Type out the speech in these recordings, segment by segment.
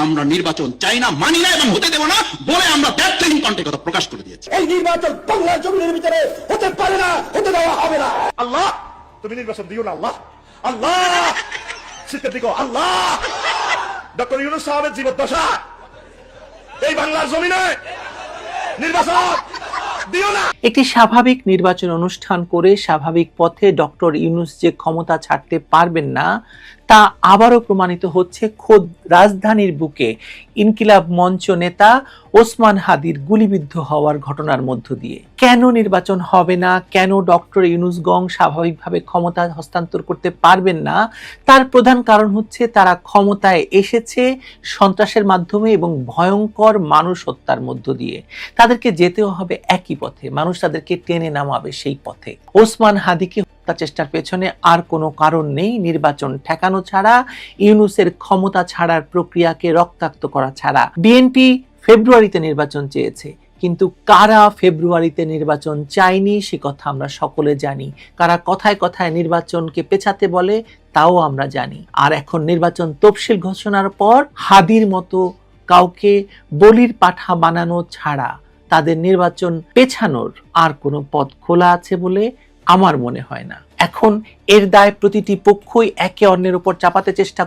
আমরা নির্বাচন চাই না, মানি না এবং হতে দেব না বলে আমরা ব্যর্থহীন কণ্ঠে কথা প্রকাশ করে দিয়েছি। এই নির্বাচন বাংলার জমিনের ভিতরে হতে পারে না, হতে দেওয়া হবে না। আল্লাহ তুমি নির্বাচন দিও না, আল্লাহ আল্লাহ শীতের দিকে আল্লাহ ডক্টর ইউনূস সাহেবের জীবদ্দশা এই বাংলার জমিনে নির্বাচন দিও না। একটি স্বাভাবিক নির্বাচন অনুষ্ঠান করে স্বাভাবিক পথে ডক্টর ইউনূস যে ক্ষমতা ছাড়তে পারবেন না তা আবারও প্রমাণিত হচ্ছে খোদ রাজধানীর বুকে ইনকিলাব মঞ্চ নেতা ওসমান হাদির গুলিবিদ্ধ হওয়ার ঘটনার মধ্য দিয়ে। কেন নির্বাচন হবে না, কেন ডক্টর ইউনূস গং স্বাভাবিকভাবে ক্ষমতা হস্তান্তর করতে পারবেন না, তার প্রধান কারণ হচ্ছে তারা ক্ষমতায় এসেছে সন্ত্রাসের মাধ্যমে এবং ভয়ঙ্কর মানুষ হত্যার মধ্য দিয়ে। তাদেরকে যেতেও হবে একই পথে, মানুষ তাদেরকে টেনে নামাবে সেই পথে। ওসমান হাদিকে হত্যা চেষ্টার পেছনে আর কোনো কারণ নেই নির্বাচন ঠেকানো ছাড়া, ইউনূসের ক্ষমতা ছাড়ার প্রক্রিয়াকে রক্তাক্ত করা ছাড়া। বিএনপি ফেব্রুয়ারিতে নির্বাচন চেয়েছে, কিন্তু কারা ফেব্রুয়ারিতে নির্বাচন চায়নি সে কথা আমরা সকলে জানি। কারা কথায় কথায় নির্বাচনকে পেছাতে বলে তাও আমরা জানি। আর এখন নির্বাচন তফসিল ঘোষণার পর হাদির মতো কাউকে বলির পাঠা বানানো ছাড়া তাদের নির্বাচন পেছানোর আর কোনো পথ খোলা আছে বলে আমার মনে হয় না। এখন এর দায় প্রতিটি পক্ষই একে অন্যের উপর চাপাতে চেষ্টা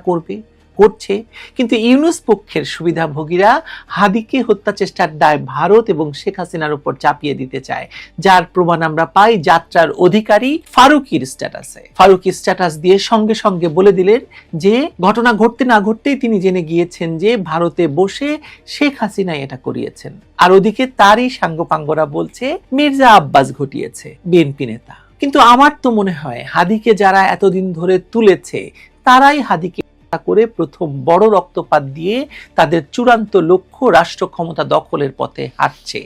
করছে, কিন্তু ইউনূস পক্ষের সুবিধাভোগীরা হাদিকে হত্যা চেষ্টার দায় ভারত এবং শেখ হাসিনার উপর চাপিয়ে দিতে চায়, যার প্রমাণ আমরা পাই যাত্রার অধিকারী ফারুকীর স্ট্যাটাসে। ফারুকী স্ট্যাটাস দিয়ে সঙ্গে সঙ্গে বলে দিলেন যে ঘটনা ঘটতে না ঘটতেই তিনি জেনে গিয়েছেন যে ভারতে বসে শেখ হাসিনাই এটা করিয়েছেন। আর ওদিকে তারই সাঙ্গপাঙ্গরা বলছে মির্জা আব্বাস ঘটিয়েছে, বিএনপি নেতা। কিন্তু আমার তো মনে হয় হাদিকে যারা এতদিন ধরে তুলেছে তারাই হাদিকে করে প্রথম বড় রক্তপাত দিয়ে তাদের চূড়ান্ত লক্ষ্য রাষ্ট্র ক্ষমতা দখলের পথে হাঁটছে।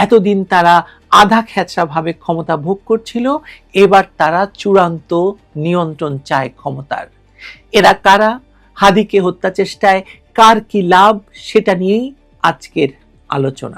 এতদিন তারা আধা খেঁচা ভাবে ক্ষমতা ভোগ করছিল, এবার তারা চূড়ান্ত নিয়ন্ত্রণ চায় ক্ষমতার। এরা কারা, হাদিকে হত্যা চেষ্টায় কার কি লাভ, সেটা নিয়েই আজকের আলোচনা।